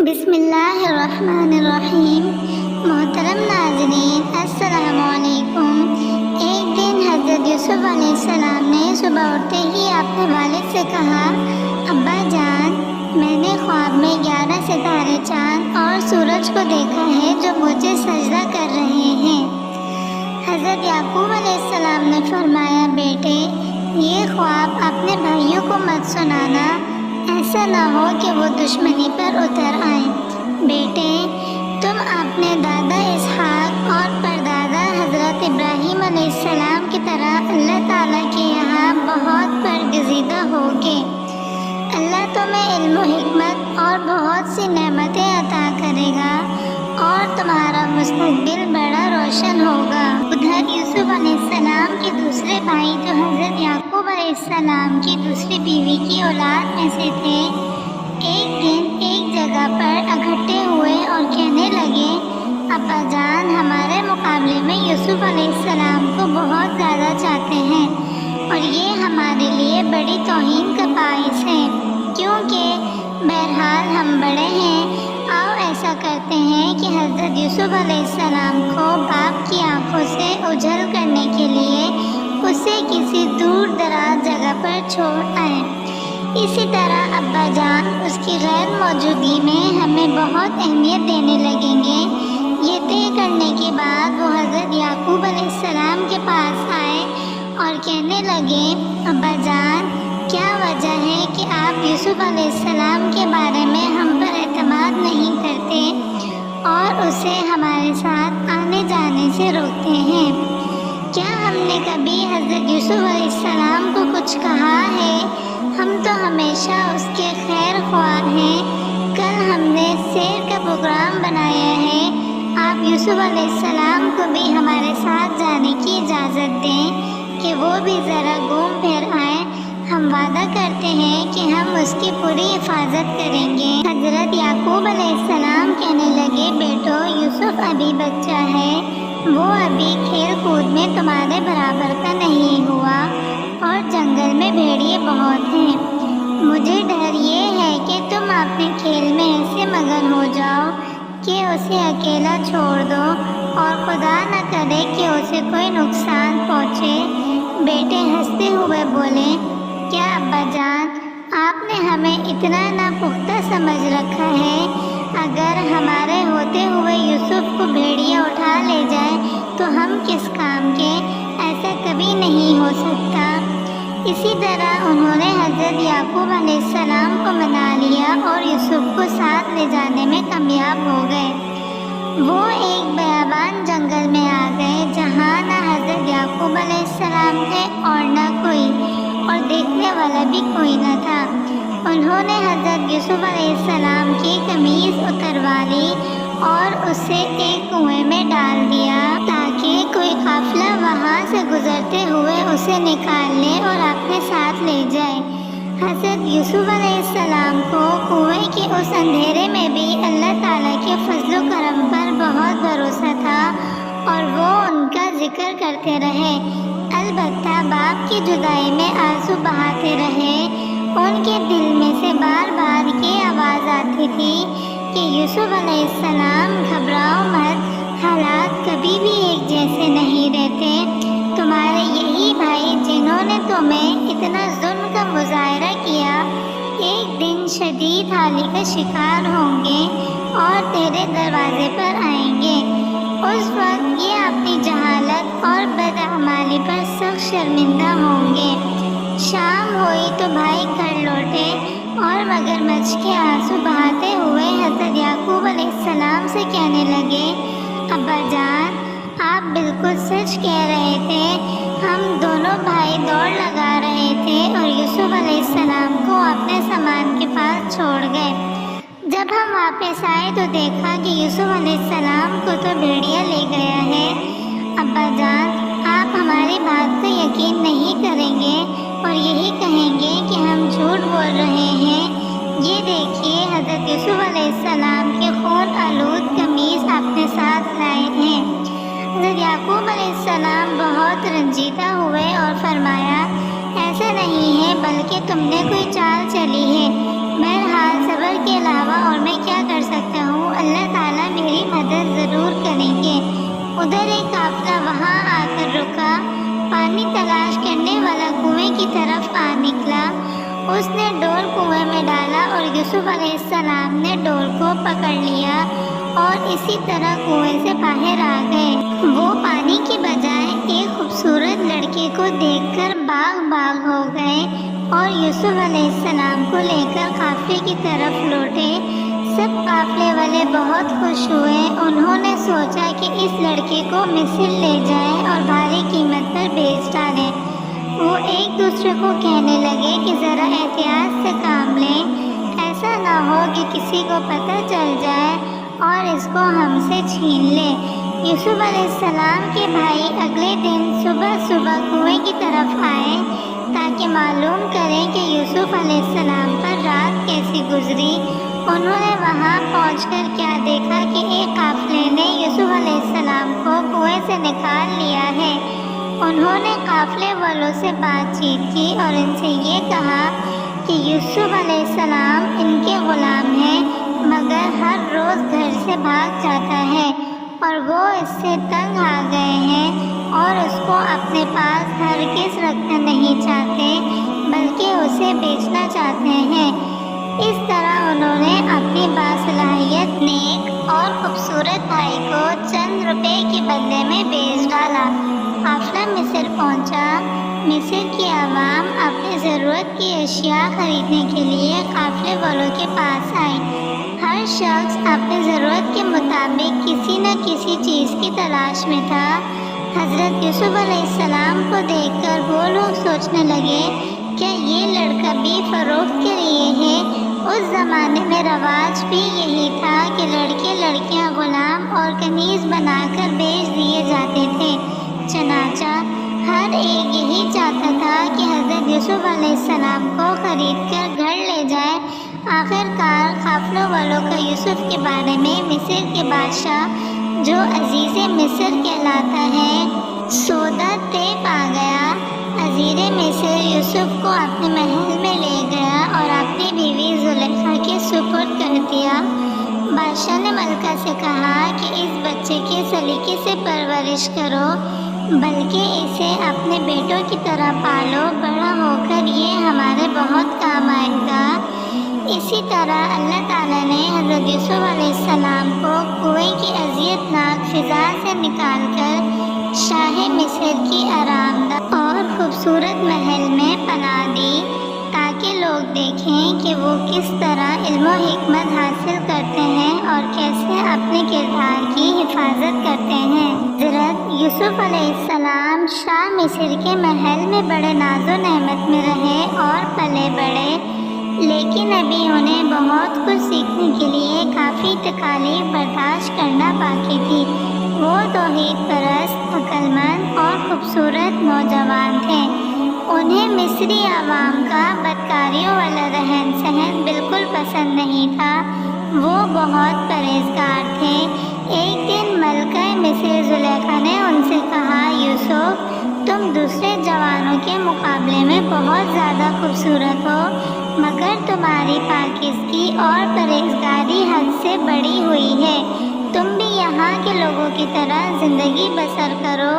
بسم اللہ الرحمن الرحیم۔ محترم ناظرین السلام علیکم۔ ایک دن حضرت یوسف علیہ السلام نے صبح اٹھتے ہی اپنے والد سے کہا، ابا جان، میں نے خواب میں 11 ستارے، چاند اور سورج کو دیکھا ہے جو مجھے سجدہ کر رہے ہیں۔ حضرت یعقوب علیہ السلام نے فرمایا، بیٹے، یہ خواب اپنے بھائیوں کو مت سنانا، ایسا نہ ہو کہ وہ دشمنی پر اتر آئیں۔ بیٹے، تم اپنے دادا اسحاق اور پردادا حضرت ابراہیم علیہ السلام کی طرح اللہ تعالیٰ کے یہاں بہت برگزیدہ ہوگے۔ اللہ تمہیں علم و حکمت اور بہت سی نعمتیں عطا کرے گا اور تمہارا مستقبل بڑا روشن ہوگا۔ ادھر یوسف علیہ السلام کے دوسرے بھائی جو حضرت یعقوب علیہ السلام کی دوسری بیوی کی اولاد میں سے تھے، ایک دن ایک جگہ پر اکٹھے ہوئے اور کہنے لگے، ابا جان ہمارے مقابلے میں یوسف علیہ السلام کو بہت زیادہ چاہتے ہیں اور یہ ہمارے لیے بڑی توہین کا باعث ہے، کیونکہ بہرحال ہم بڑے ہیں۔ آؤ ایسا کرتے ہیں کہ حضرت یوسف علیہ السلام کو باپ کی آنکھوں سے اجل کرنے کے لیے اسے کسی دور دراز جگہ پر چھوڑ آئیں۔ اسی طرح ابا جان اس کی غیر موجودگی میں ہمیں بہت اہمیت دینے لگیں گے۔ یہ طے کرنے کے بعد وہ حضرت یعقوب علیہ السلام کے پاس آئے اور کہنے لگے، ابا جان، کیا وجہ ہے کہ آپ یوسف علیہ السلام کے بارے میں ہم پر اعتماد نہیں کرتے اور اسے ہمارے ساتھ آنے جانے سے روکتے ہیں؟ کیا ہم نے کبھی حضرت یوسف علیہ السلام کو کچھ کہا ہے؟ ہم تو ہمیشہ اس کے خیر خواہ ہیں۔ کل ہم نے سیر کا پروگرام بنایا ہے، آپ یوسف علیہ السلام کو بھی ہمارے ساتھ جانے کی اجازت دیں کہ وہ بھی ذرا گھوم پھر آئیں۔ ہم وعدہ کرتے ہیں کہ ہم اس کی پوری حفاظت کریں گے۔ حضرت یعقوب علیہ السلام کہنے لگے، بیٹو، یوسف ابھی بچہ ہے، وہ ابھی کھیل کود میں تمہارے برابر کا نہیں ہوا اور جنگل میں بھیڑیے بہت ہیں۔ مجھے ڈر یہ ہے کہ تم اپنے کھیل میں ایسے مگن ہو جاؤ کہ اسے اکیلا چھوڑ دو اور خدا نہ کرے کہ اسے کوئی نقصان پہنچے۔ بیٹے ہنستے ہوئے بولے، کیا ابا جان، آپ نے ہمیں اتنا ناپختہ سمجھ رکھا ہے؟ اگر ہمارے ہوتے ہوئے یوسف کو بھیڑیا اٹھا لے جائے تو ہم کس کام کے؟ ایسا کبھی نہیں ہو سکتا۔ اسی طرح انہوں نے حضرت یعقوب علیہ السلام کو منا لیا اور یوسف کو ساتھ لے جانے میں کامیاب ہو گئے۔ وہ ایک بیابان جنگل میں آ گئے جہاں نہ حضرت یعقوب علیہ السلام تھے اور نہ کوئی، اور دیکھنے والا بھی کوئی نہ تھا۔ انہوں نے حضرت یوسف علیہ السلام کی قمیص اتروا لی اور اسے ایک کنویں میں ڈال دیا تاکہ کوئی قافلہ وہاں سے گزرتے ہوئے اسے نکال لے اور اپنے ساتھ لے جائے۔ حضرت یوسف علیہ السلام کو کنویں کے اس اندھیرے میں بھی اللہ تعالیٰ کے فضل و کرم پر بہت بھروسہ تھا اور وہ ان کا ذکر کرتے رہے، البتہ باپ کی جدائی میں آنسو بہاتے رہے۔ ان کے دل میں سے بار بار یہ آواز آتی تھی کہ یوسف علیہ السلام، گھبراؤ مت، حالات کبھی بھی ایک جیسے نہیں رہتے۔ تمہارے یہی بھائی جنہوں نے تمہیں اتنا ظلم کا مظاہرہ کیا، ایک دن شدید حالی کا شکار ہوں گے اور تیرے دروازے پر آئیں گے۔ اس وقت یہ اپنی جہالت اور بدعمالی پر سخت شرمندہ ہوں گے۔ شام ہوئی تو بھائی گھر لوٹے اور مگرمچھ کے آنسو بہاتے ہوئے حضرت یعقوب علیہ السلام سے کہنے لگے، ابا جان، آپ بالکل سچ کہہ رہے تھے۔ ہم دونوں بھائی دوڑ لگا رہے تھے اور یوسف علیہ السلام کو اپنے سامان کے پاس چھوڑ گئے۔ جب ہم واپس آئے تو دیکھا کہ یوسف علیہ السلام کو تو بھیڑیا لے گیا ہے۔ ابا جان، آپ ہماری بات کا یقین نہیں کریں گے اور یہی کہیں گے کہ ہم جھوٹ بول رہے ہیں۔ یہ دیکھیے، حضرت یوسف علیہ السلام کے خون آلود قمیص اپنے ساتھ لائے ہیں۔ حضرت یعقوب علیہ السلام بہت رنجیدہ ہوئے اور فرمایا، ایسا نہیں ہے، بلکہ تم نے کوئی چال چلی ہے۔ بہرحال صبر کے علاوہ اور میں کیا کر سکتا ادھر ایک قافلہ وہاں آ کر رکا۔ پانی تلاش کرنے والا کنویں کی طرف آ نکلا۔ اس نے ڈول کنویں میں ڈالا اور یوسف علیہ السلام نے ڈول کو پکڑ لیا اور اسی طرح کنویں سے باہر آ گئے۔ وہ پانی کی بجائے ایک خوبصورت لڑکے کو دیکھ کر باغ ہو گئے اور یوسف علیہ السلام کو لے کر قافلے کی طرف لوٹے۔ سب قافلے والے بہت خوش ہوئے۔ انہوں نے سوچا کہ اس لڑکے کو مصر لے جائیں اور بھاری قیمت پر بیچ ڈالیں۔ وہ ایک دوسرے کو کہنے لگے کہ ذرا احتیاط سے کام لیں، ایسا نہ ہو کہ کسی کو پتہ چل جائے اور اس کو ہم سے چھین لے۔ یوسف علیہ السلام کے بھائی اگلے دن صبح کنویں کی طرف آئے تاکہ معلوم کریں کہ یوسف علیہ السلام پر رات کیسی گزری۔ انہوں نے وہاں پہنچ کر کیا دیکھا کہ ایک قافلے نے یوسف علیہ السلام کو کنویں سے نکال لیا ہے۔ انہوں نے قافلے والوں سے بات چیت کی اور ان سے یہ کہا کہ یوسف علیہ السلام ان کے غلام ہیں، مگر ہر روز گھر سے بھاگ جاتا ہے اور وہ اس سے تنگ آ گئے ہیں اور اس کو اپنے پاس ہرگز رکھنا نہیں چاہتے بلکہ اسے بیچنا چاہتے ہیں۔ اس طرح انہوں نے اپنی باصلاحیت نیک اور خوبصورت بھائی کو چند روپے کے بدلے میں بیچ ڈالا۔ قافلہ مصر پہنچا۔ مصر کی عوام اپنی ضرورت کی اشیاء خریدنے کے لیے قافلے والوں کے پاس آئی۔ ہر شخص اپنی ضرورت کے مطابق کسی نہ کسی چیز کی تلاش میں تھا۔ حضرت یوسف علیہ السلام کو دیکھ کر وہ لوگ سوچنے لگے کیا یہ لڑکا بھی فروخت کے لیے ہے؟ اس زمانے میں رواج بھی یہی تھا کہ لڑکے لڑکیاں غلام اور کنیز بنا کر بیچ دیے جاتے تھے۔ چنانچہ ہر ایک یہی چاہتا تھا کہ حضرت یوسف علیہ السلام کو خرید کر گھر لے جائے۔ آخرکار قافلوں والوں کا یوسف کے بارے میں مصر کے بادشاہ جو عزیز مصر کہلاتا ہے سودا طے پا گیا۔ وزیر مصر یوسف کو اپنے محل میں لے گیا اور اپنی بیوی زلیخا کے سپرد کر دیا۔ بادشاہ نے ملکہ سے کہا کہ اس بچے کی سلیقے سے پرورش کرو، بلکہ اسے اپنے بیٹوں کی طرح پالو، بڑا ہو کر یہ ہمارے بہت کام آئے گا۔ اسی طرح اللہ تعالیٰ نے حضرت یوسف علیہ السلام کو کنویں کی اذیت ناک فضا سے نکال کر شاہ مصر کی آرام دہ اور خوبصورت محل میں پناہ دی تاکہ لوگ دیکھیں کہ وہ کس طرح علم و حکمت حاصل کرتے ہیں اور کیسے اپنے کردار کی حفاظت کرتے ہیں۔ حضرت یوسف علیہ السلام شاہ مصر کے محل میں بڑے ناز و نعمت میں رہے اور پلے بڑھے، لیکن ابھی انہیں بہت کچھ سیکھنے کے لیے کافی تکالیف برداشت کرنا باقی تھی۔ وہ توحید پرست، عقل مند اور خوبصورت نوجوان تھے۔ انہیں مصری عوام کا بدکاریوں والا رہن سہن بالکل پسند نہیں تھا۔ وہ بہت پرہیزگار تھے۔ ایک دن ملکہ مصر زلیخا نے ان سے کہا، یوسف تم دوسرے جوانوں کے مقابلے میں بہت زیادہ خوبصورت ہو، مگر تمہاری پاکیزگی اور پرہیزگاری حد سے بڑی ہوئی ہے۔ تم بھی یہاں کے لوگوں کی طرح زندگی بسر کرو۔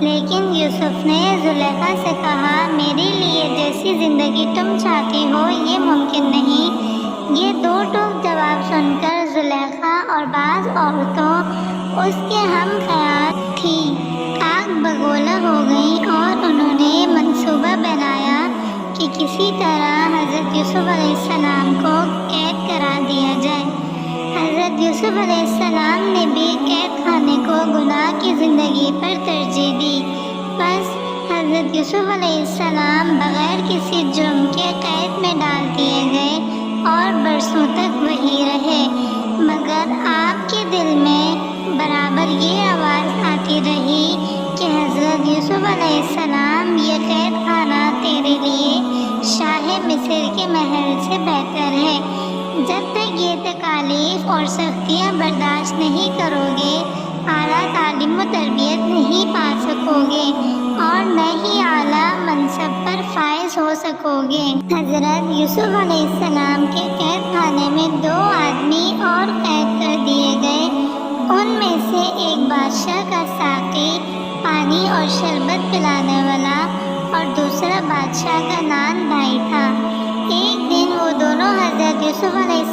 لیکن یوسف نے زلیخا سے کہا، میرے لیے جیسی زندگی تم چاہتی ہو یہ ممکن نہیں۔ یہ دو ٹوک جواب سن کر زلیخا اور بعض عورتوں اس کے ہم خیال تھی آگ بگولا ہو گئیں اور انہوں نے منصوبہ بنایا کہ کسی طرح حضرت یوسف علیہ السلام کو قید کرا دیا جائے۔ حضرت یوسف علیہ السلام نے بھی قید خانے کو گناہ کی زندگی پر ترجیح دی۔ بس حضرت یوسف علیہ السلام بغیر کسی جرم کے قید میں ڈال دیے گئے اور برسوں تک وہی رہے، مگر آپ کے دل میں برابر یہ آواز آتی رہی کہ حضرت یوسف علیہ السلام یہ قید خانہ تیرے لیے شاہ مصر کے محل سے بہتر ہے۔ جب تک یہ تکالیف اور سختیاں برداشت نہیں کرو گے، اعلیٰ تعلیم و تربیت نہیں پا سکو گے اور نہ ہی اعلیٰ منصب پر فائز ہو سکو گے۔ حضرت یوسف علیہ السلام کے قید خانے میں 2 آدمی اور قید کر دیے گئے۔ ان میں سے ایک بادشاہ کا ساکھ